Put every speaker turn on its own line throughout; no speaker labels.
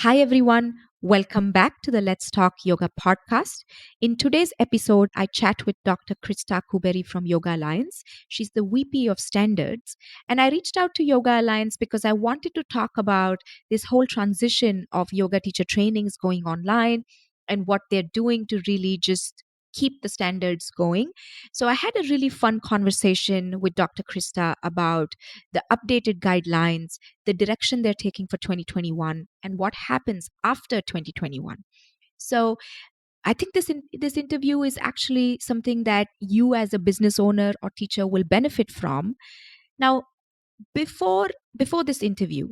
Hi, everyone. Welcome back to the Let's Talk Yoga podcast. In today's episode, I chat with Dr. Christa Kuberry from Yoga Alliance. She's the VP of Standards. And I reached out to Yoga Alliance because I wanted to talk about this whole transition of yoga teacher trainings going online and what they're doing to really just keep the standards going. So I had a really fun conversation with Dr. Christa about the updated guidelines, the direction they're taking for 2021, and what happens after 2021. So I think this interview is actually something that you as a business owner or teacher will benefit from. Now, before this interview,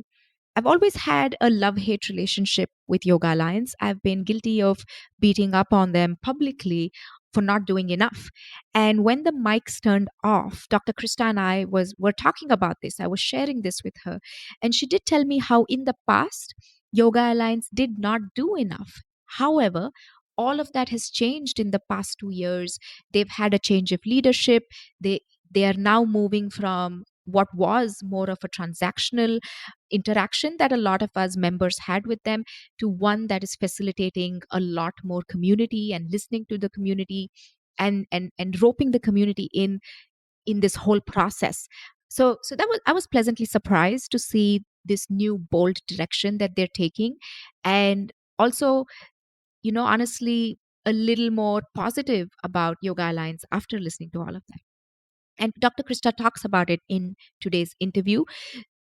I've always had a love-hate relationship with Yoga Alliance. I've been guilty of beating up on them publicly for not doing enough. And when the mics turned off, Dr. Christa and I were talking about this. I was sharing this with her. And she did tell me how in the past, Yoga Alliance did not do enough. However, all of that has changed in the past 2 years. They've had a change of leadership. They are now moving from what was more of a transactional interaction that a lot of us members had with them to one that is facilitating a lot more community and listening to the community and roping the community in this whole process. So that was I was pleasantly surprised to see this new bold direction that they're taking, and also, honestly, a little more positive about Yoga Alliance after listening to all of that. And Dr. Christa talks about it in today's interview.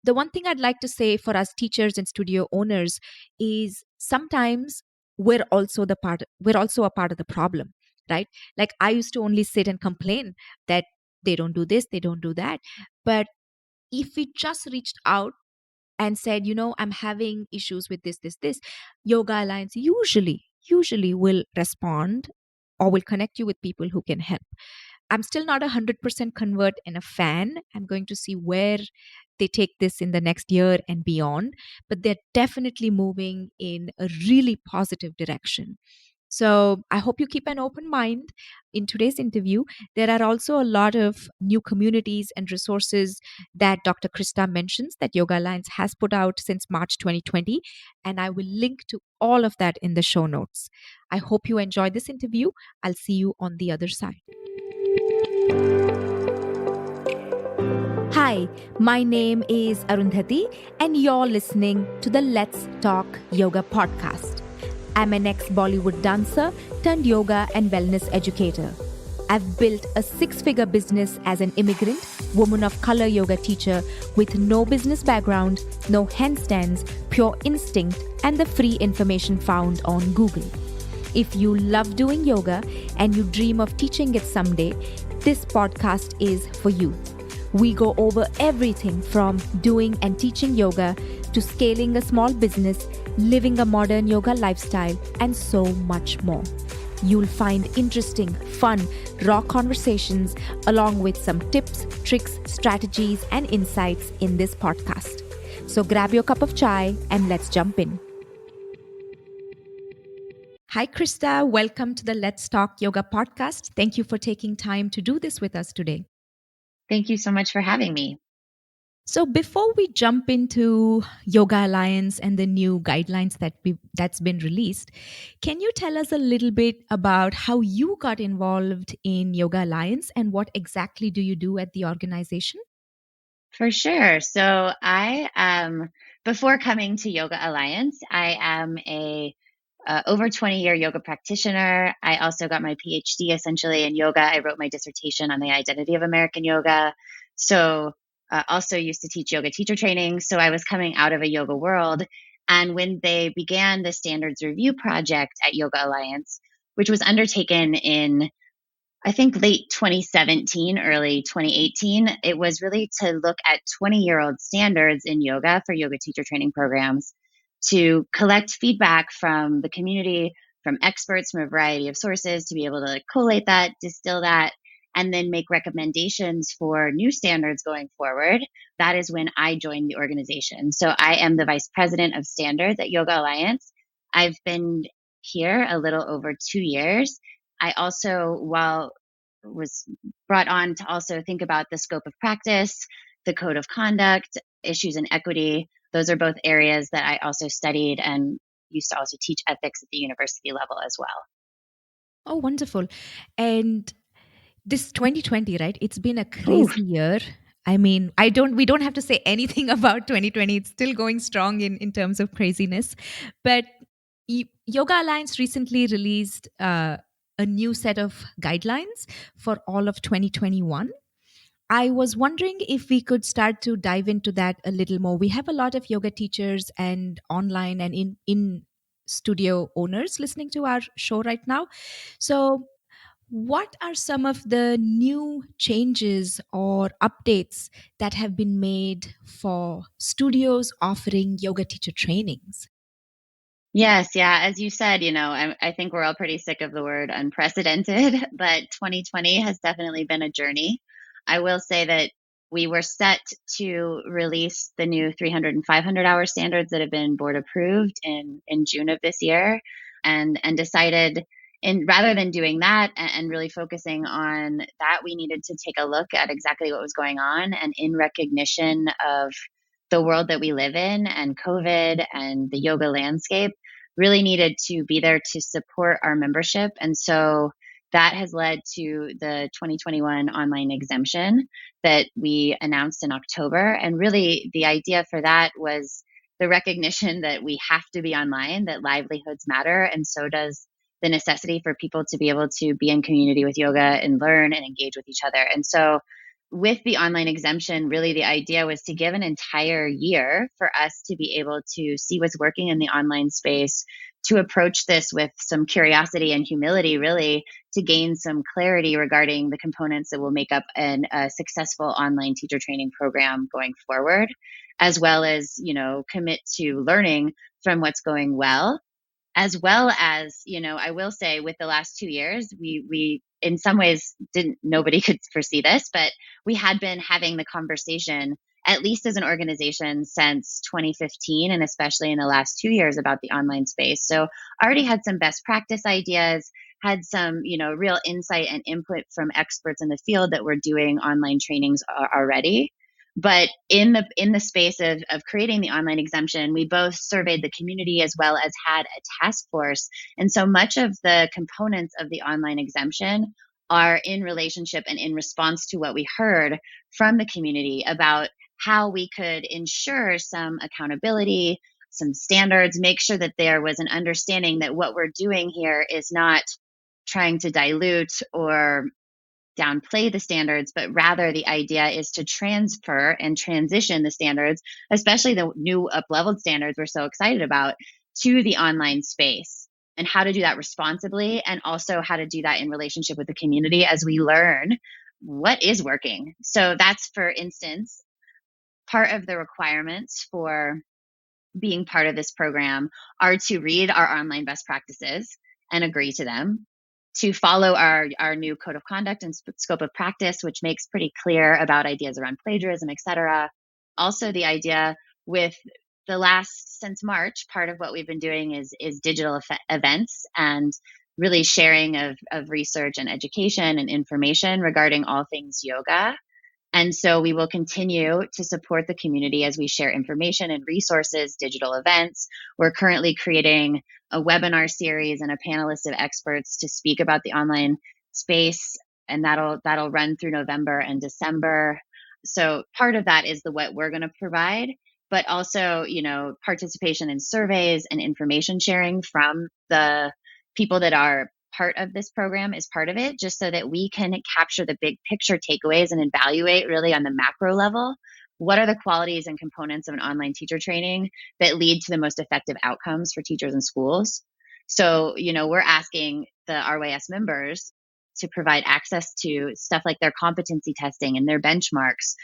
The one thing I'd like to say for us teachers and studio owners is sometimes we're also a part of the problem, right? Like I used to only sit and complain that they don't do this, they don't do that. But if we just reached out and said, I'm having issues with this, Yoga Alliance usually will respond or will connect you with people who can help. I'm still not 100% convert and a fan. I'm going to see where they take this in the next year and beyond, but they're definitely moving in a really positive direction. So I hope you keep an open mind in today's interview. There are also a lot of new communities and resources that Dr. Christa mentions that Yoga Alliance has put out since March 2020, and I will link to all of that in the show notes. I hope you enjoyed this interview. I'll see you on the other side. Hi, my name is Arundhati, and you're listening to the Let's Talk Yoga podcast. I'm an ex-Bollywood dancer turned yoga and wellness educator. I've built a 6-figure business as an immigrant, woman of color yoga teacher with no business background, no handstands, pure instinct, and the free information found on Google. If you love doing yoga and you dream of teaching it someday, this podcast is for you. We go over everything from doing and teaching yoga to scaling a small business, living a modern yoga lifestyle, and so much more. You'll find interesting, fun, raw conversations along with some tips, tricks, strategies, and insights in this podcast. So grab your cup of chai and let's jump in. Hi, Christa. Welcome to the Let's Talk Yoga podcast. Thank you for taking time to do this with us today.
Thank you so much for having me.
So before we jump into Yoga Alliance and the new guidelines that's been released, can you tell us a little bit about how you got involved in Yoga Alliance and what exactly do you do at the organization?
For sure. So before coming to Yoga Alliance, I am a over 20-year yoga practitioner. I also got my PhD essentially in yoga. I wrote my dissertation on the identity of American yoga. So also used to teach yoga teacher training. So I was coming out of a yoga world. And when they began the standards review project at Yoga Alliance, which was undertaken in I think late 2017, early 2018, it was really to look at 20-year-old standards in yoga for yoga teacher training programs to collect feedback from the community, from experts from a variety of sources to be able to collate that, distill that, and then make recommendations for new standards going forward. That is when I joined the organization. So I am the vice president of standards at Yoga Alliance. I've been here a little over 2 years. I also, while was brought on to also think about the scope of practice, the code of conduct, issues in equity. Those are both areas that I also studied and used to also teach ethics at the university level as well.
Oh, wonderful. And this 2020, right? It's been a
Ooh.
crazy year. I mean, we don't have to say anything about 2020. It's still going strong in terms of craziness. But Yoga Alliance recently released a new set of guidelines for all of 2021. I was wondering if we could start to dive into that a little more. We have a lot of yoga teachers and online and in studio owners listening to our show right now. So, what are some of the new changes or updates that have been made for studios offering yoga teacher trainings?
Yes, yeah. As you said, I think we're all pretty sick of the word unprecedented, but 2020 has definitely been a journey. I will say that we were set to release the new 300 and 500 hour standards that have been board approved in June of this year, and decided, in rather than doing that and really focusing on that, we needed to take a look at exactly what was going on, and in recognition of the world that we live in and COVID and the yoga landscape, really needed to be there to support our membership. And so that has led to the 2021 online exemption that we announced in October. And really, the idea for that was the recognition that we have to be online, that livelihoods matter, and so does the necessity for people to be able to be in community with yoga and learn and engage with each other. And so with the online exemption, really the idea was to give an entire year for us to be able to see what's working in the online space, to approach this with some curiosity and humility, really, to gain some clarity regarding the components that will make up a successful online teacher training program going forward, as well as, commit to learning from what's going well, as well as, I will say, with the last 2 years, we in some ways didn't, nobody could foresee this, but we had been having the conversation, at least as an organization, since 2015, and especially in the last 2 years, about the online space. So already had some best practice ideas, had some, real insight and input from experts in the field that were doing online trainings already. But in the space of creating the online exemption, we both surveyed the community as well as had a task force. And so much of the components of the online exemption are in relationship and in response to what we heard from the community about how we could ensure some accountability, some standards, make sure that there was an understanding that what we're doing here is not trying to dilute or downplay the standards, but rather the idea is to transfer and transition the standards, especially the new up-leveled standards we're so excited about, to the online space, and how to do that responsibly, and also how to do that in relationship with the community as we learn what is working. So that's, for instance, part of the requirements for being part of this program are to read our online best practices and agree to them, to follow our new code of conduct and scope of practice, which makes pretty clear about ideas around plagiarism, et cetera. Also, the idea with the last, since March, part of what we've been doing is digital events and really sharing of research and education and information regarding all things yoga. And so we will continue to support the community as we share information and resources, digital events. We're currently creating a webinar series and a panel list of experts to speak about the online space, and that'll run through November and December. So part of that is the what we're going to provide, but also, participation in surveys and information sharing from the people that are part of this program is part of it, just so that we can capture the big picture takeaways and evaluate really on the macro level what are the qualities and components of an online teacher training that lead to the most effective outcomes for teachers and schools. So, we're asking the RYS members to provide access to stuff like their competency testing and their benchmarks,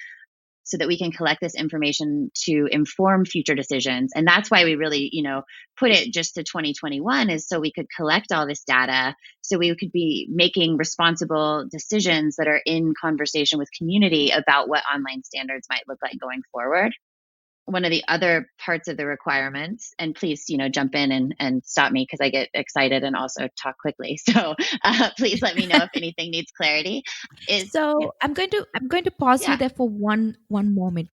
so that we can collect this information to inform future decisions. And that's why we really, put it just to 2021, is so we could collect all this data, so we could be making responsible decisions that are in conversation with community about what online standards might look like going forward. One of the other parts of the requirements, and please, jump in and stop me because I get excited and also talk quickly. So please let me know if anything needs clarity. Is
So I'm going to pause you
Yeah.
there for one moment.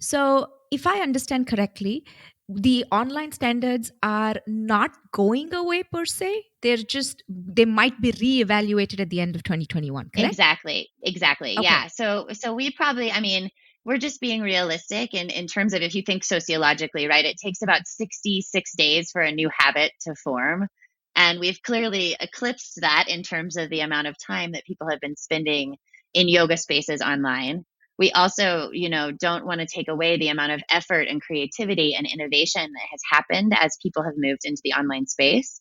So if I understand correctly, the online standards are not going away per se. They might be reevaluated at the end of 2021, correct?
Exactly. Exactly.
Okay.
Yeah. So we probably, I mean, we're just being realistic in terms of if you think sociologically, right? It takes about 66 days for a new habit to form. And we've clearly eclipsed that in terms of the amount of time that people have been spending in yoga spaces online. We also, don't want to take away the amount of effort and creativity and innovation that has happened as people have moved into the online space.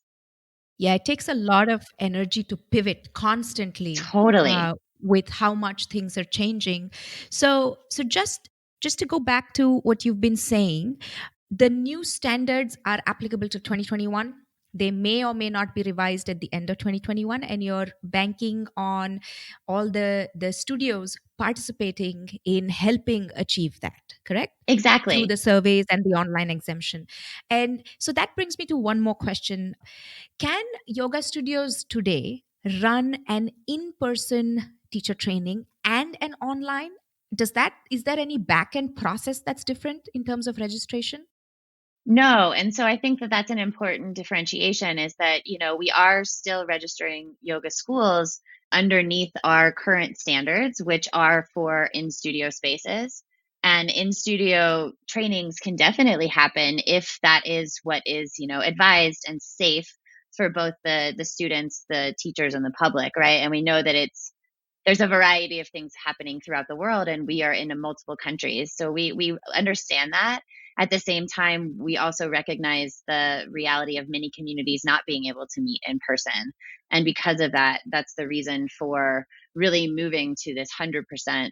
Yeah, it takes a lot of energy to pivot constantly
Totally.
with how much things are changing. So just to go back to what you've been saying, the new standards are applicable to 2021. They may or may not be revised at the end of 2021, and you're banking on all the studios participating in helping achieve that, correct? Through
Exactly.
the surveys and the online exemption. And so that brings me to one more question. Can yoga studios today run an in person teacher training and an online? Is there any back end process that's different in terms of registration?
No, and so I think that that's an important differentiation is that, we are still registering yoga schools underneath our current standards, which are for in studio spaces. And in studio trainings can definitely happen if that is what is, advised and safe for both the students, the teachers, and the public, right? And we know that there's a variety of things happening throughout the world and we are in multiple countries, so we understand that. At the same time, we also recognize the reality of many communities not being able to meet in person, and because of that, that's the reason for really moving to this 100%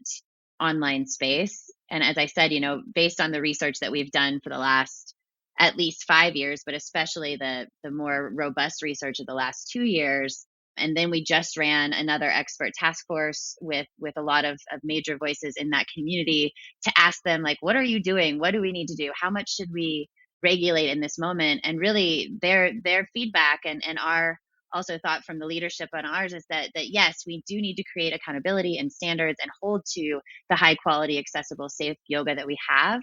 online space. And as I said, based on the research that we've done for the last at least 5 years, but especially the more robust research of the last 2 years, and then we just ran another expert task force with a lot of major voices in that community to ask them, like, what are you doing, what do we need to do, how much should we regulate in this moment. And really their feedback and our also thought from the leadership on ours is that yes, we do need to create accountability and standards and hold to the high quality, accessible, safe yoga that we have.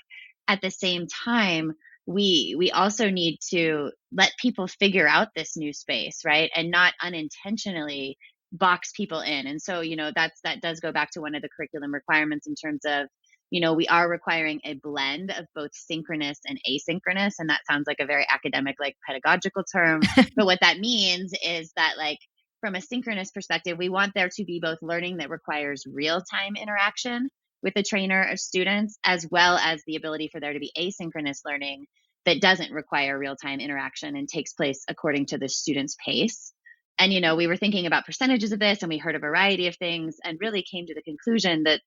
At the same time, we also need to let people figure out this new space, right? And not unintentionally box people in. And so, that does go back to one of the curriculum requirements in terms of, we are requiring a blend of both synchronous and asynchronous. And that sounds like a very academic, like pedagogical term. But what that means is that, like, from a synchronous perspective, we want there to be both learning that requires real time interaction with the trainer or students, as well as the ability for there to be asynchronous learning that doesn't require real time interaction and takes place according to the student's pace. And, we were thinking about percentages of this and we heard a variety of things and really came to the conclusion that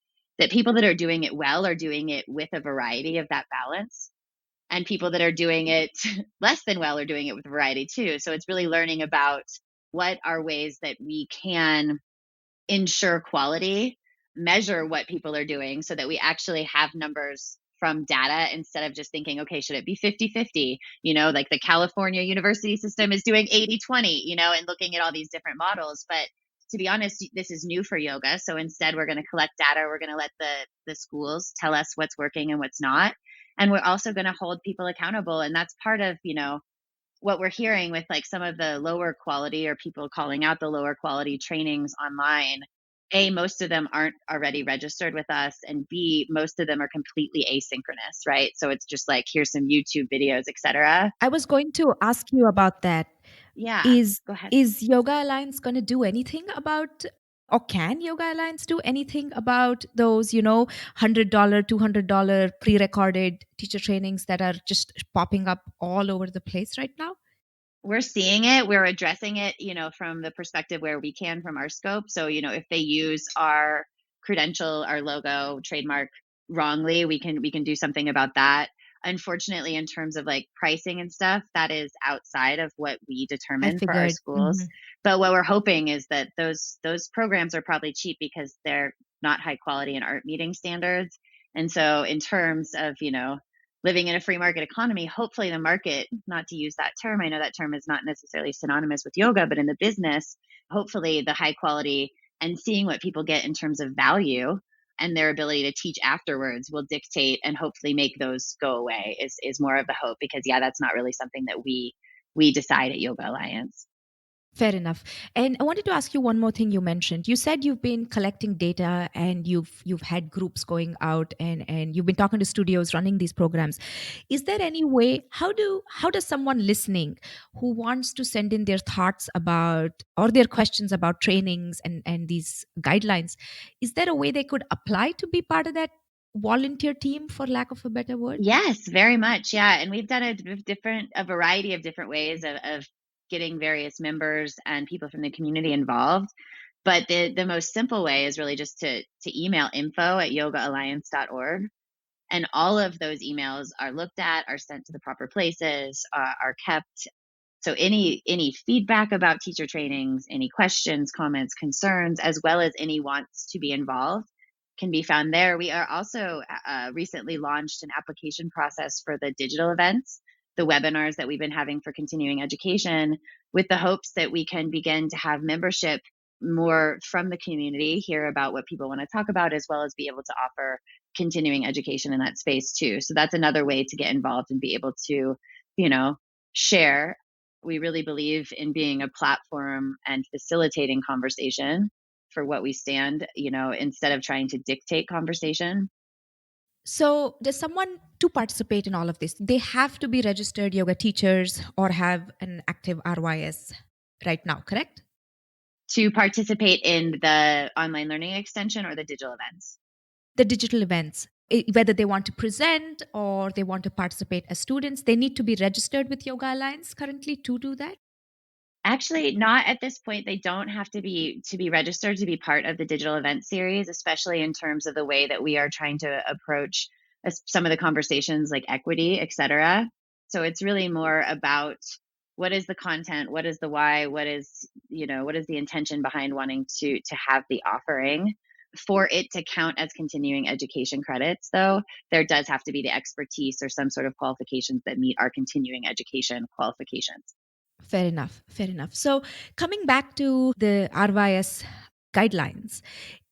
people that are doing it well are doing it with a variety of that balance. And people that are doing it less than well are doing it with variety too. So it's really learning about what are ways that we can ensure quality, measure what people are doing so that we actually have numbers from data instead of just thinking, okay, should it be 50-50? Like the California university system is doing 80-20, and looking at all these different models. But to be honest, this is new for yoga. So instead, we're going to collect data. We're going to let the schools tell us what's working and what's not. And we're also going to hold people accountable. And that's part of, what we're hearing with like some of the lower quality or people calling out the lower quality trainings online. A, most of them aren't already registered with us, and B, most of them are completely asynchronous, right? So it's just like, here's some YouTube videos, etc.
I was going to ask you about that.
Yeah,
Is
go ahead.
is Yoga Alliance going to do anything about, or can Yoga Alliance do anything about those, $100, $200 pre-recorded teacher trainings that are just popping up all over the place right now?
We're seeing it, we're addressing it, from the perspective where we can from our scope. So, if they use our credential, our logo, trademark wrongly, we can do something about that. Unfortunately, in terms of like pricing and stuff, that is outside of what we
I
determine for our
figured.
schools.
Mhm.
But what we're hoping is that those programs are probably cheap because they're not high quality and aren't meeting standards. And so in terms of, living in a free market economy, hopefully the market, not to use that term, I know that term is not necessarily synonymous with yoga, but in the business, hopefully the high quality and seeing what people get in terms of value and their ability to teach afterwards will dictate and hopefully make those go away is more of the hope, because yeah, that's not really something that we decide at Yoga Alliance.
Fair enough. And I wanted to ask you one more thing you mentioned. You said you've been collecting data and you've had groups going out and you've been talking to studios running these programs. Is there any way how does someone listening who wants to send in their thoughts about or their questions about trainings and these guidelines, is there a way they could apply to be part of that volunteer team, for lack of a better word?
Yes, very much. Yeah. And we've done a variety of different ways of getting various members and people from the community involved. But the most simple way is really just to email info@yogaalliance.org. And all of those emails are looked at, are sent to the proper places, are kept. So any feedback about teacher trainings, any questions, comments, concerns, as well as any wants to be involved, can be found there. We are also recently launched an application process for the digital events, the webinars that we've been having for continuing education, with the hopes that we can begin to have membership more from the community, hear about what people want to talk about, as well as be able to offer continuing education in that space too. So that's another way to get involved and be able to, you know, share. We really believe in being a platform and facilitating conversation for what we stand, instead of trying to dictate conversation.
So, does someone to participate in all of this, they have to be registered yoga teachers or have an active RYS right now, correct?
To participate in the online learning extension or the digital events.
The digital events, whether they want to present or they want to participate as students, they need to be registered with Yoga Alliance currently to do that.
Actually, not at this point. They don't have to be registered to be part of the digital event series, especially in terms of the way that we are trying to approach some of the conversations like equity, et cetera. So it's really more about what is the content, what is the why, what is the intention behind wanting to have the offering. For it to count as continuing education credits, though, there does have to be the expertise or some sort of qualifications that meet our continuing education qualifications.
Fair enough. Fair enough. So, coming back to the RYS guidelines,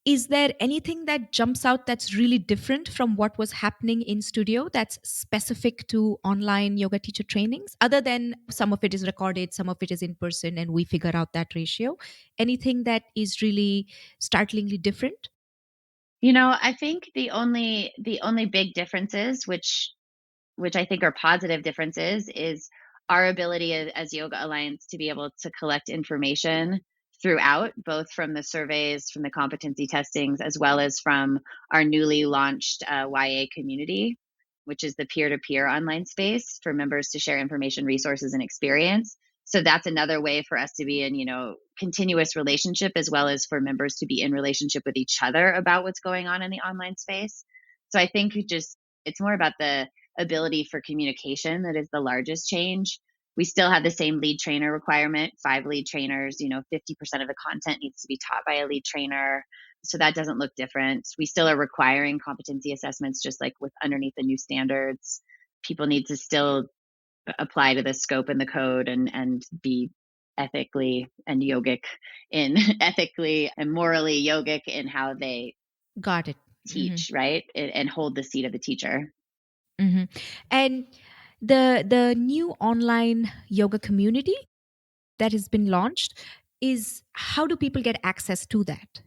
is there anything that jumps out that's really different from what was happening in studio that's specific to online yoga teacher trainings, other than some of it is recorded, some of it is in person, and we figure out that ratio? Anything that is really startlingly different?
I think the only big differences, which I think are positive differences, is our ability as Yoga Alliance to be able to collect information throughout, both from the surveys, from the competency testings, as well as from our newly launched YA community, which is the peer to peer online space for members to share information, resources, and experience. So that's another way for us to be in, continuous relationship, as well as for members to be in relationship with each other about what's going on in the online space. So I think it's more about the ability for communication that is the largest change. We still have the same lead trainer requirement, 5 lead trainers, 50% of the content needs to be taught by a lead trainer. So that doesn't look different. We still are requiring competency assessments, just like with underneath the new standards. People need to still apply to the scope and the code and be ethically and yogic in ethically and morally yogic in how they
Got it.
teach, right? And hold the seat of the teacher.
Hmm. And the new online yoga community that has been launched, is how do people get access to that?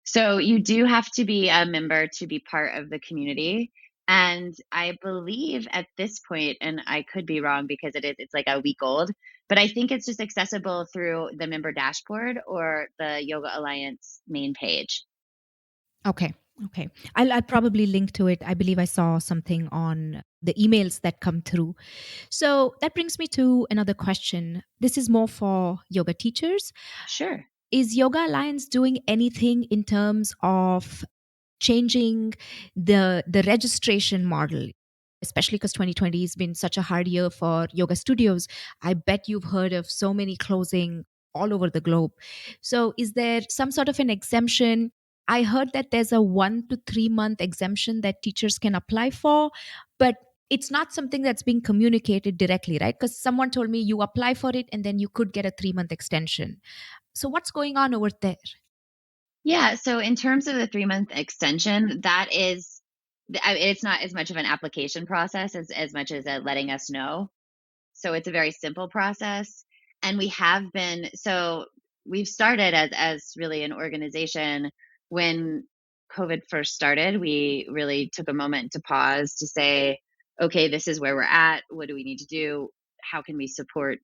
So you do have to be a member to be part of the community. And I believe at this point, and I could be wrong because it's like a week old, but I think it's just accessible through the member dashboard or the Yoga Alliance main page.
Okay. Okay. I'll probably link to it. I believe I saw something on the emails that come through. So that brings me to another question. This is more for yoga teachers.
Sure.
Is Yoga Alliance doing anything in terms of changing the registration model, especially because 2020 has been such a hard year for yoga studios? I bet you've heard of so many closing all over the globe. So is there some sort of an exemption? I heard that there's a 1 to 3 month exemption that teachers can apply for, but it's not something that's being communicated directly, right? Because someone told me you apply for it and then you could get a 3 month extension. So what's going on over there?
Yeah. So in terms of the 3-month extension, it's not as much of an application process as much as letting us know. So it's a very simple process. And we've started as really an organization. When COVID first started, we really took a moment to pause to say, okay, this is where we're at. What do we need to do? How can we support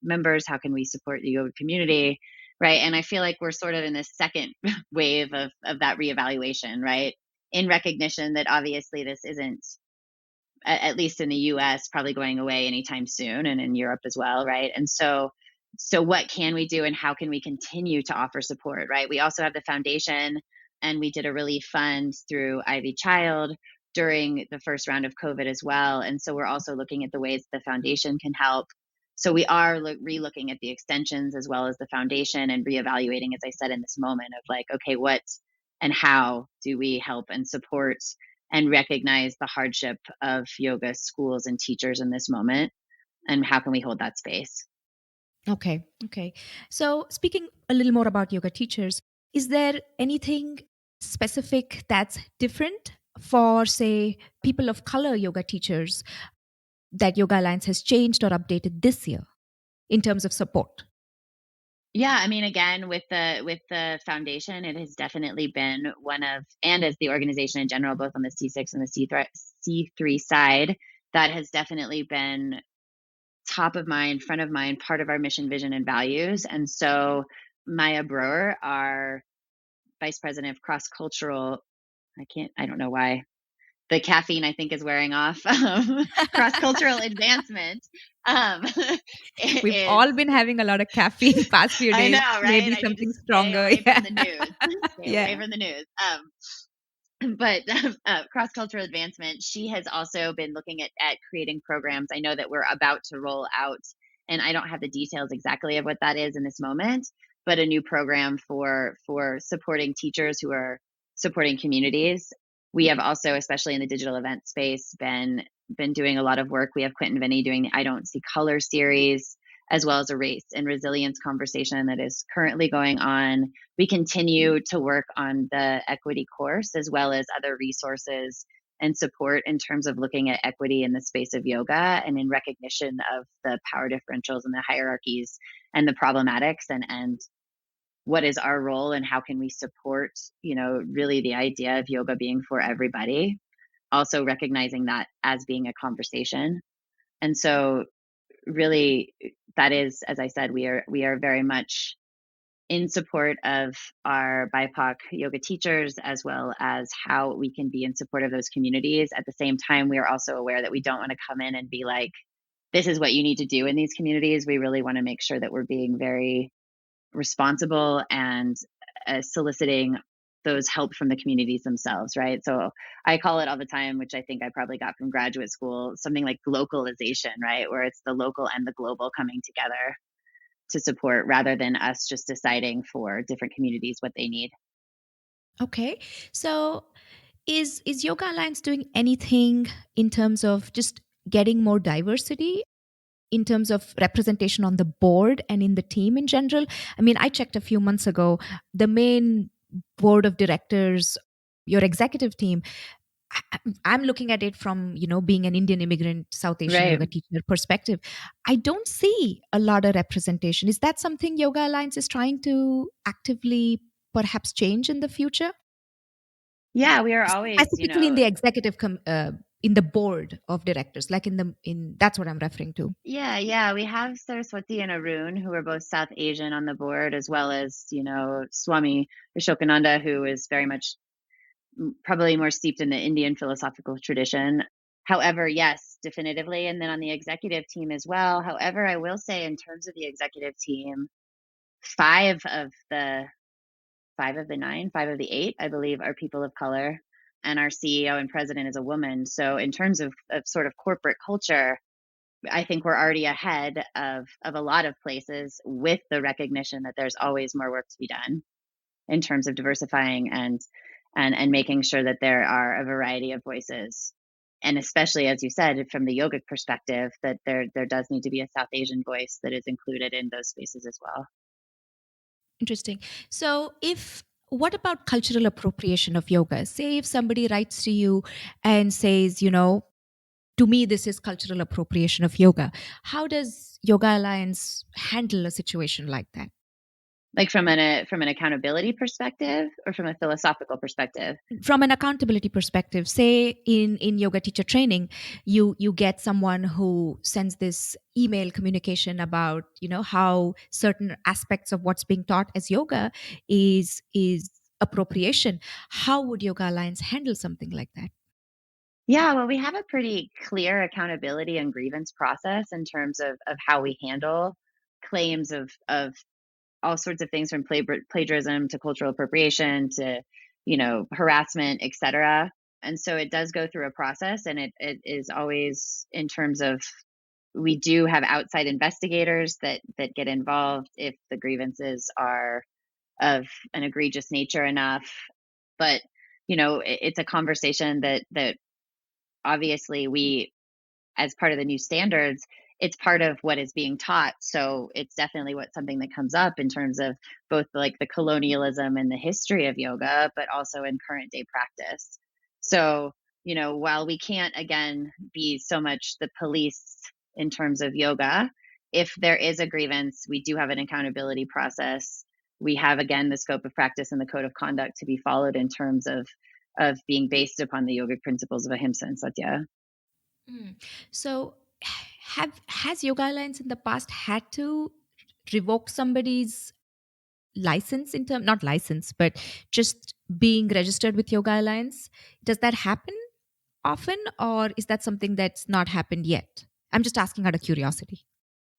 members? How can we support the yoga community? Right. And I feel like we're sort of in this second wave of that reevaluation, right? In recognition that obviously this isn't, at least in the US, probably going away anytime soon, and in Europe as well, right? And so what can we do and how can we continue to offer support, right? We also have the foundation, and we did a relief fund through Ivy Child during the first round of COVID as well. And so we're also looking at the ways the foundation can help. So we are re-looking at the extensions as well as the foundation and reevaluating, as I said, in this moment of like, okay, what and how do we help and support and recognize the hardship of yoga schools and teachers in this moment, and how can we hold that space?
Okay. Okay. So, speaking a little more about yoga teachers, is there anything specific that's different for, say, people of color yoga teachers that Yoga Alliance has changed or updated this year in terms of support?
Yeah, I mean, again, with the foundation, it has definitely been one of, and as the organization in general, both on the C6 and the C3 side, that has definitely been top of mind, front of mind, part of our mission, vision, and values. And so Maya Brewer, our vice president of cross cultural, I don't know why the caffeine I think is wearing off. Cross cultural advancement um,
We've
is,
all been having a lot of caffeine past few
I
days.
know, right?
Maybe
I need to
something
stay
stronger.
away from
Yeah.
the news. Stay away
Yeah.
from the news. But cross cultural advancement, she has also been looking at creating programs. I know that we're about to roll out, and I don't have the details exactly of what that is in this moment, but a new program for supporting teachers who are supporting communities. We have also, especially in the digital event space, been doing a lot of work. We have Quentin Vinny doing the I Don't See Color series, as well as a race and resilience conversation that is currently going on. We continue to work on the equity course as well as other resources and support in terms of looking at equity in the space of yoga and in recognition of the power differentials and the hierarchies and the problematics, and what is our role and how can we support, really the idea of yoga being for everybody, also recognizing that as being a conversation. And so really, that is, as I said, we are very much in support of our BIPOC yoga teachers, as well as how we can be in support of those communities. At the same time, we are also aware that we don't want to come in and be like, this is what you need to do in these communities. We really want to make sure that we're being very responsible and soliciting those help from the communities themselves, right? So I call it all the time, which I think I probably got from graduate school, something like glocalization, right? Where it's the local and the global coming together to support rather than us just deciding for different communities what they need.
Okay. So, is Yoga Alliance doing anything in terms of just getting more diversity in terms of representation on the board and in the team in general? I mean, I checked a few months ago, the main board of directors, your executive team, I'm looking at it from, being an Indian immigrant South Asian
Right.
yoga teacher perspective. I don't see a lot of representation. Is that something Yoga Alliance is trying to actively perhaps change in the future?
Yeah, we are always,
Specifically in the in the board of directors, like in that's what I'm referring to.
yeah, yeah, we have Saraswati and Arun, who are both South Asian on the board, as well as, Swami Vishokananda, who is very much probably more steeped in the Indian philosophical tradition. However, yes, definitively. And then on the executive team as well. However, I will say, in terms of the executive team, five of the 9, 5 of the 8, I believe, are people of color, and our CEO and president is a woman. So in terms of sort of corporate culture, I think we're already ahead of a lot of places, with the recognition that there's always more work to be done in terms of diversifying and making sure that there are a variety of voices. And especially, as you said, from the yogic perspective, that there does need to be a South Asian voice that is included in those spaces as well.
Interesting. So, if What about cultural appropriation of yoga? Say if somebody writes to you and says, to me, this is cultural appropriation of yoga. How does Yoga Alliance handle a situation like that?
Like from an accountability perspective or from a philosophical perspective?
From an accountability perspective, say in yoga teacher training, you get someone who sends this email communication about how certain aspects of what's being taught as yoga is appropriation. How would Yoga Alliance handle something like that?
Yeah, well, we have a pretty clear accountability and grievance process in terms of how we handle claims of all sorts of things from plagiarism to cultural appropriation to, harassment, etc. And so it does go through a process, and it is always in terms of we do have outside investigators that get involved if the grievances are of an egregious nature enough. But it's a conversation that obviously we, as part of the new standards, it's part of what is being taught. So it's definitely what something that comes up in terms of both like the colonialism and the history of yoga, but also in current day practice. So, while we can't again be so much the police in terms of yoga, if there is a grievance, we do have an accountability process. We have again the scope of practice and the code of conduct to be followed in terms of being based upon the yogic principles of ahimsa and satya.
Mm. So, have has Yoga Alliance in the past had to revoke somebody's license in term not license, but just being registered with Yoga Alliance? Does that happen often, or is that something that's not happened yet? I'm just asking out of curiosity.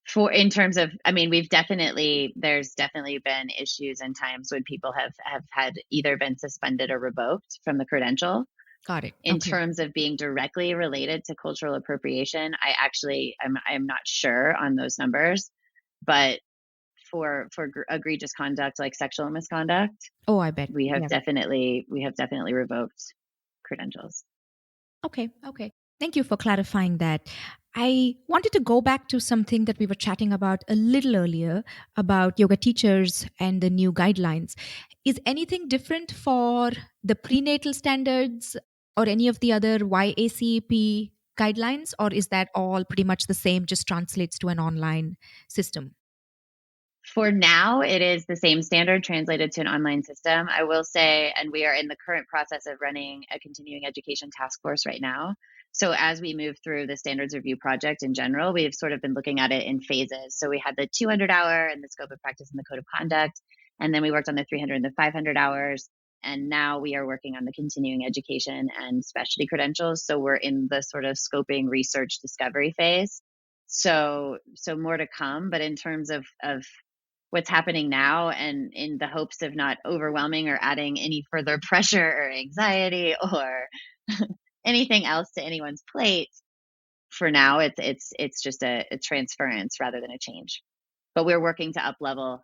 For in terms of, I mean, there's definitely been issues and times when people have had either been suspended or revoked from the credential.
Got it.
In
Okay.
terms of being directly related to cultural appropriation, I'm not sure on those numbers, but for egregious conduct like sexual misconduct,
Oh, I bet. Yeah.
we have definitely revoked credentials.
Okay. Okay. Thank you for clarifying that. I wanted to go back to something that we were chatting about a little earlier about yoga teachers and the new guidelines. Is anything different for the prenatal standards or any of the other YACP guidelines, or is that all pretty much the same, just translates to an online system?
For now, it is the same standard translated to an online system. I will say, and we are in the current process of running a continuing education task force right now. So, as we move through the standards review project in general, we've sort of been looking at it in phases. So, we had the 200-hour and the scope of practice and the code of conduct. And then we worked on the 300 and the 500 hours. And now we are working on the continuing education and specialty credentials. So, we're in the sort of scoping research discovery phase. So more to come. But in terms of what's happening now and in the hopes of not overwhelming or adding any further pressure or anxiety or anything else to anyone's plate. For now, it's just a transference rather than a change. But we're working to up level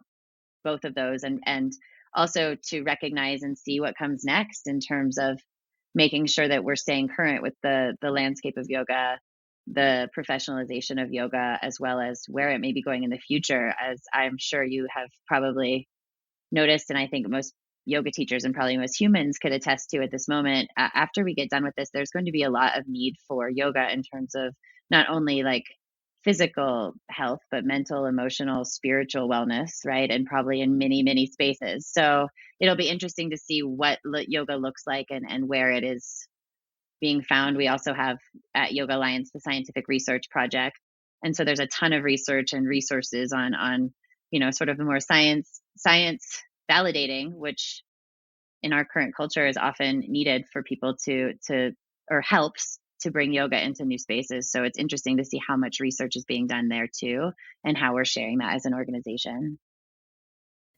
both of those and also to recognize and see what comes next in terms of making sure that we're staying current with the landscape of yoga, the professionalization of yoga, as well as where it may be going in the future. As I'm sure you have probably noticed, and I think most yoga teachers and probably most humans could attest to at this moment, after we get done with this, there's going to be a lot of need for yoga in terms of not only like physical health, but mental, emotional, spiritual wellness, right? And probably in many, many spaces. So it'll be interesting to see what yoga looks like and where it is being found. We also have at Yoga Alliance the scientific research project, and so there's a ton of research and resources on sort of the more science validating, which in our current culture is often needed for people to or helps to bring yoga into new spaces. So it's interesting to see how much research is being done there too, and how we're sharing that as an organization.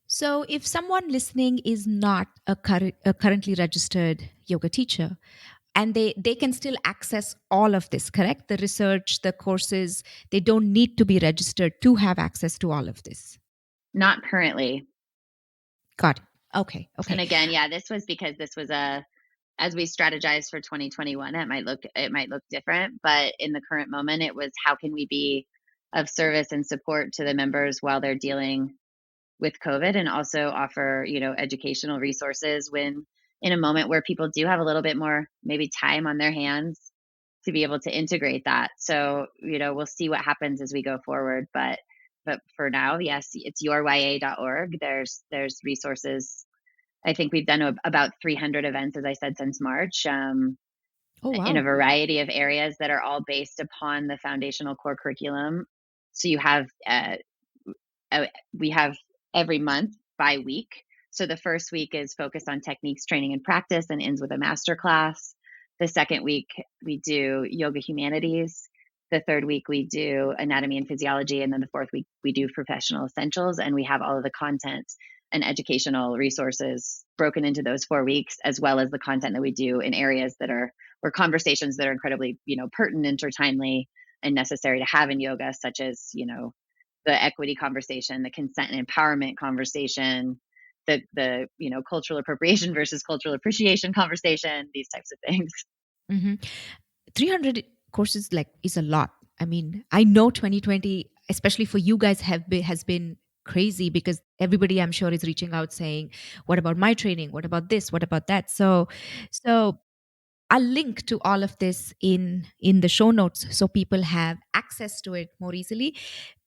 So, if someone listening is not a currently registered yoga teacher, and they can still access all of this, correct? The research, the courses, they don't need to be registered to have access to all of this.
Not currently.
Got it. Okay.
And
Okay.
again, yeah, this was because this was a as we strategize for 2021, it might look different, but in the current moment, it was how can we be of service and support to the members while they're dealing with COVID, and also offer, educational resources when in a moment where people do have a little bit more maybe time on their hands to be able to integrate that. So, we'll see what happens as we go forward. But for now, yes, it's yourya.org. There's resources. I think we've done about 300 events, as I said, since March,
Oh,
in a
wow.
variety of areas that are all based upon the foundational core curriculum. So you have we have every month by week. So the first week is focused on techniques, training, and practice and ends with a master class. The second week, we do yoga humanities. The third week, we do anatomy and physiology. And then the fourth week, we do professional essentials. And we have all of the content and educational resources broken into those 4 weeks, as well as the content that we do in areas that are, or conversations that are incredibly, pertinent or timely and necessary to have in yoga, such as, the equity conversation, the consent and empowerment conversation, the cultural appropriation versus cultural appreciation conversation, these types of things.
Hmm. 300 courses like is a lot. I mean, I know 2020, especially for you guys, has been crazy because everybody, I'm sure, is reaching out saying, "What about my training? What about this? What about that?" So I'll link to all of this in the show notes so people have access to it more easily.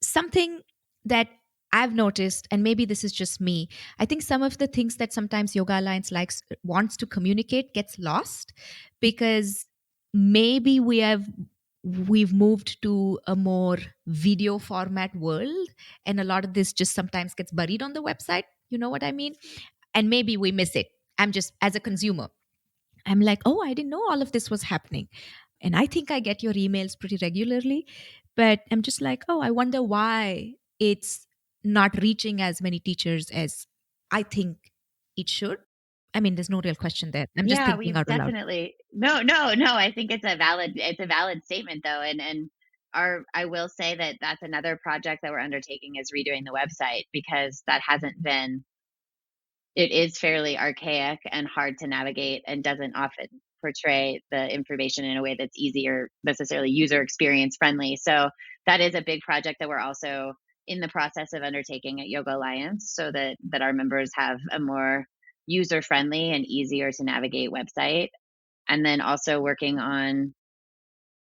Something that I've noticed, and maybe this is just me, I think some of the things that sometimes Yoga Alliance wants to communicate gets lost because maybe we've moved to a more video format world, and a lot of this just sometimes gets buried on the website. You know what I mean? And maybe we miss it. I'm just, as a consumer, I'm like, oh, I didn't know all of this was happening. And I think I get your emails pretty regularly, but I'm just like, oh, I wonder why it's not reaching as many teachers as I think it should. I mean, there's no real question there. I'm just
Yeah,
thinking
we've
out aloud.
definitely no. I think it's a valid statement though, and our I will say that that's another project that we're undertaking is redoing the website because that hasn't been it is fairly archaic and hard to navigate and doesn't often portray the information in a way that's easy or necessarily user experience friendly. So that is a big project that we're also in the process of undertaking at Yoga Alliance so that our members have a more user friendly and easier to navigate website. And then also working on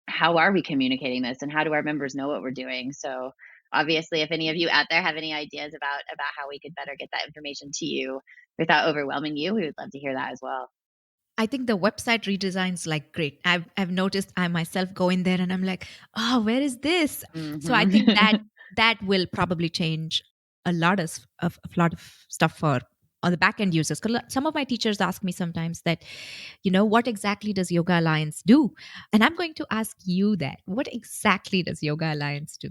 how are we communicating this and how do our members know what we're doing. So obviously if any of you out there have any ideas about how we could better get that information to you without overwhelming you, we would love to hear that as well.
I think the website redesigns like great. I've noticed I myself go in there and I'm like, oh, where is this? So I think that
Hmm.
that will probably change a lot of a lot of stuff for on the back end users. 'Cause some of my teachers ask me sometimes that, what exactly does Yoga Alliance do? And I'm going to ask you that. What exactly does Yoga Alliance do?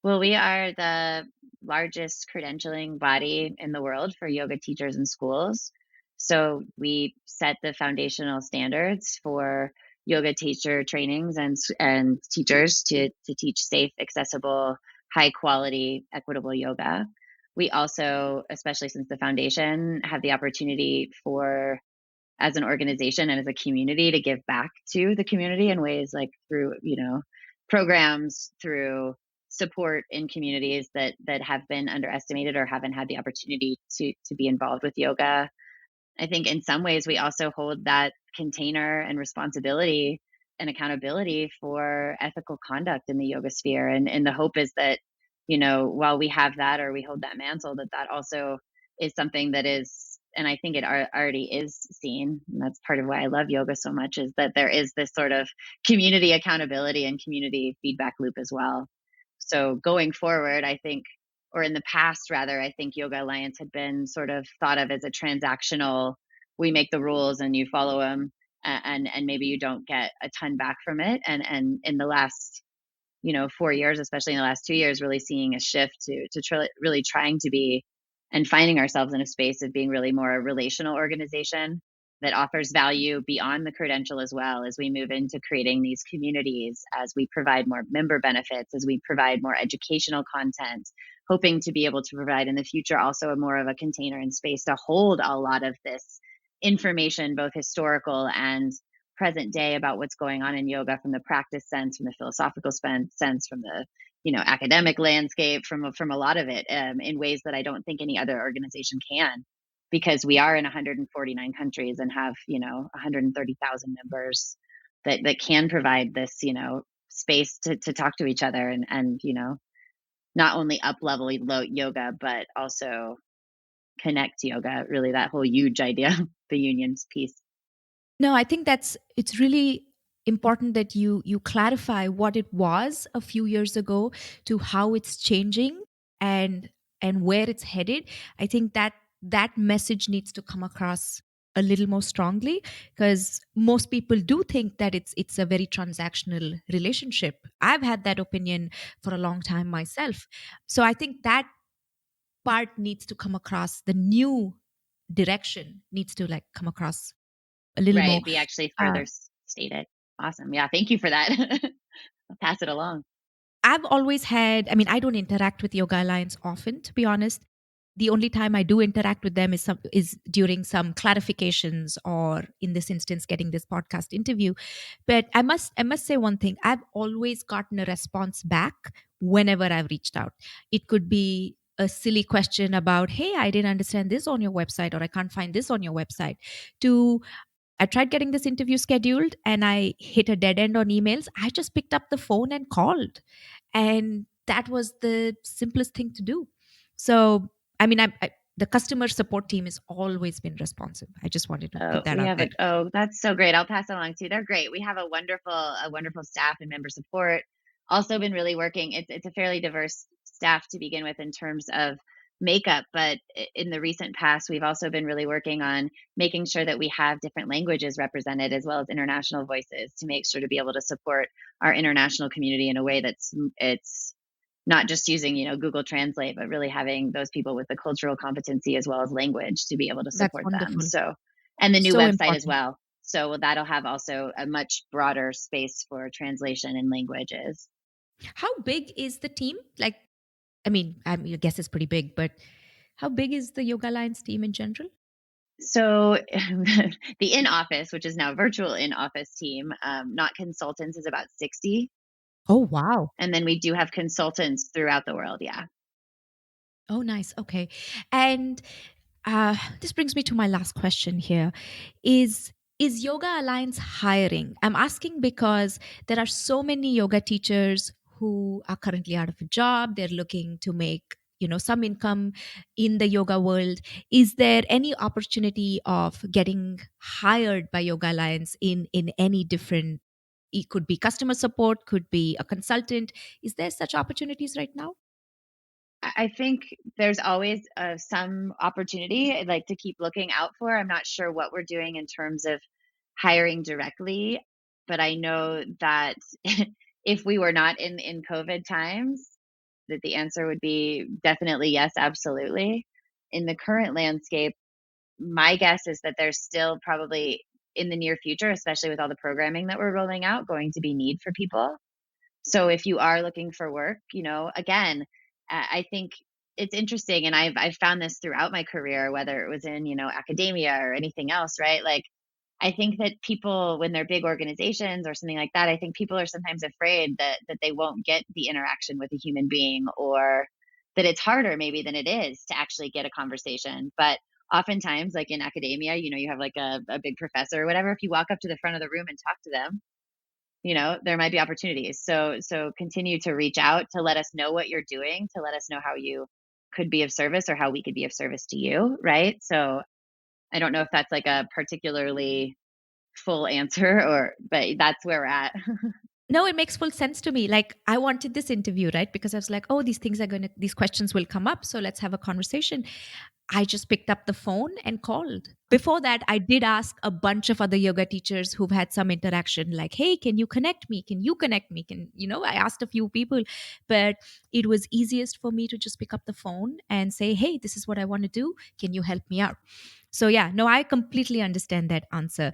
Well, we are the largest credentialing body in the world for yoga teachers and schools. So we set the foundational standards for yoga teacher trainings and teachers to teach safe, accessible, high quality, equitable yoga. We also, especially since the foundation, have the opportunity for as an organization and as a community to give back to the community in ways like through programs, through support in communities that have been underestimated or haven't had the opportunity to be involved with yoga. I think in some ways we also hold that container and responsibility and accountability for ethical conduct in the yoga sphere. And the hope is that, while we have that or we hold that mantle, that also is something that is, and I think it already is seen. And that's part of why I love yoga so much is that there is this sort of community accountability and community feedback loop as well. So going forward, I think or in the past rather, I think Yoga Alliance had been sort of thought of as a transactional, we make the rules and you follow them, and maybe you don't get a ton back from it. And in the last 4 years, especially in the last 2 years, really seeing a shift really trying to be and finding ourselves in a space of being really more a relational organization that offers value beyond the credential as well as we move into creating these communities, as we provide more member benefits, as we provide more educational content, hoping to be able to provide in the future also a more of a container and space to hold a lot of this information, both historical and present day about what's going on in yoga from the practice sense, from the philosophical sense, from the academic landscape, from a lot of it, in ways that I don't think any other organization can, because we are in 149 countries and have 130,000 members that can provide this space to talk to each other, and not only up level yoga, but also connect yoga, really that whole huge idea, the unions piece.
No, I think it's really important that you clarify what it was a few years ago to how it's changing and and where it's headed. I think that message needs to come across a little more strongly, because most people do think that it's a very transactional relationship. I've had that opinion for a long time myself. So I think that part needs to come across, the new direction needs to like come across a little more.
Right, be actually
uh,
further stated. Awesome. Yeah, thank you for that. I'll pass it along.
I've always had, I mean, I don't interact with Yoga Alliance often, to be honest. The only time I do interact with them is during some clarifications, or in this instance getting this podcast interview. But I must say one thing. I've always gotten a response back whenever I've reached out. It could be a silly question about, "Hey, I didn't understand this on your website," or "I can't find this on your website," to, "I tried getting this interview scheduled and I hit a dead end on emails. I just picked up the phone and called." And that was the simplest thing to do. So, I mean, the customer support team has always been responsive. I just wanted to
Oh,
put that
we
out
have
there.
a oh, that's so great. I'll pass it along too. They're great. We have a wonderful staff and member support. Also been really working. It's a fairly diverse staff to begin with in terms of makeup, but in the recent past, we've also been really working on making sure that we have different languages represented, as well as international voices, to make sure to be able to support our international community in a way that's it's not just using Google Translate, but really having those people with the cultural competency as well as language to be able to
That's
support them.
wonderful.
So, and the new
So
website as
important.
well. So that'll have also a much broader space for translation and languages.
How big is the team? Like, I mean, I guess it's pretty big, but how big is the Yoga Alliance team in general?
So the in office, which is now virtual in office team, not consultants, is about 60.
Oh, wow.
And then we do have consultants throughout the world. Yeah.
Oh, nice. Okay. And this brings me to my last question here. Is is Yoga Alliance hiring? I'm asking because there are so many yoga teachers who are currently out of a job. They're looking to make, some income in the yoga world. Is there any opportunity of getting hired by Yoga Alliance in any different, it could be customer support, could be a consultant. Is there such opportunities right now?
I think there's always some opportunity I'd like to keep looking out for. I'm not sure what we're doing in terms of hiring directly, but I know that if we were not in COVID times, that the answer would be definitely yes, absolutely. In the current landscape, my guess is that there's still probably in the near future, especially with all the programming that we're rolling out, going to be need for people. So if you are looking for work, again, I think it's interesting, and I've found this throughout my career, whether it was in academia or anything else, right? Like, I think that people, when they're big organizations or something like that, I think people are sometimes afraid that they won't get the interaction with a human being, or that it's harder maybe than it is to actually get a conversation. But oftentimes, like in academia, you have like a big professor or whatever. If you walk up to the front of the room and talk to them, there might be opportunities. So continue to reach out to let us know what you're doing, to let us know how you could be of service or how we could be of service to you, right? So I don't know if that's like a particularly full answer, or but that's where we're at.
No, it makes full sense to me. Like, I wanted this interview, right? Because I was like, oh, these questions will come up. So let's have a conversation. I just picked up the phone and called. Before that, I did ask a bunch of other yoga teachers who've had some interaction, like, hey, can you connect me? Can you connect me? I asked a few people, but it was easiest for me to just pick up the phone and say, hey, this is what I want to do. Can you help me out? So, yeah, no, I completely understand that answer.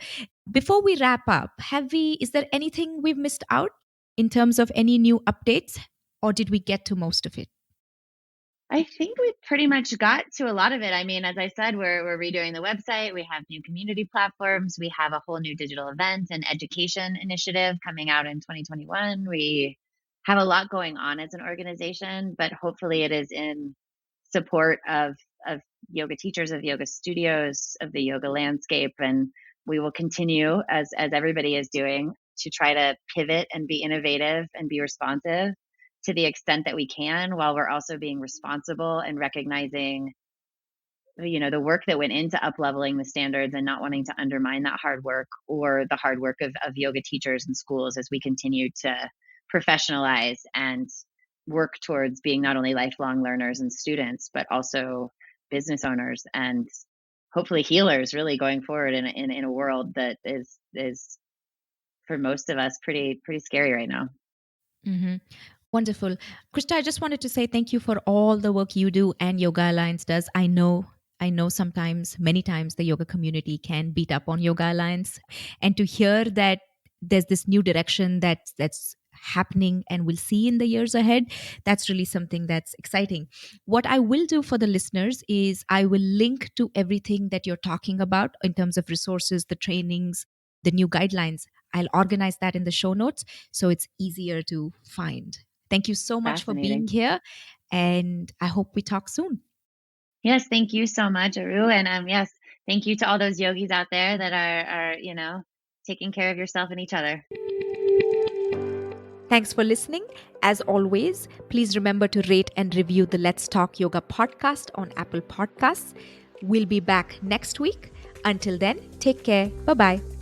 Before we wrap up, is there anything we've missed out in terms of any new updates, or did we get to most of it?
I think we pretty much got to a lot of it. I mean, as I said, we're redoing the website. We have new community platforms. We have a whole new digital event and education initiative coming out in 2021. We have a lot going on as an organization, but hopefully it is in support of yoga teachers, of yoga studios, of the yoga landscape, and we will continue as everybody is doing to try to pivot and be innovative and be responsive to the extent that we can, while we're also being responsible and recognizing the work that went into up leveling the standards and not wanting to undermine that hard work or the hard work of yoga teachers and schools as we continue to professionalize and work towards being not only lifelong learners and students, but also business owners and hopefully healers really going forward in a world that is for most of us pretty scary right now.
Mhm. Wonderful. Krista, I just wanted to say thank you for all the work you do and Yoga Alliance does. I know sometimes, many times, the yoga community can beat up on Yoga Alliance. And to hear that there's this new direction that's happening and we'll see in the years ahead, that's really something that's exciting. What I will do for the listeners is I will link to everything that you're talking about in terms of resources, the trainings, the new guidelines. I'll organize that in the show notes so it's easier to find. Thank you so much for being
Fascinating.
here, and I hope we talk soon.
Yes, thank you so much, Aru. And yes, thank you to all those yogis out there that are taking care of yourself and each other.
Thanks for listening. As always, please remember to rate and review the Let's Talk Yoga podcast on Apple Podcasts. We'll be back next week. Until then, take care. Bye bye.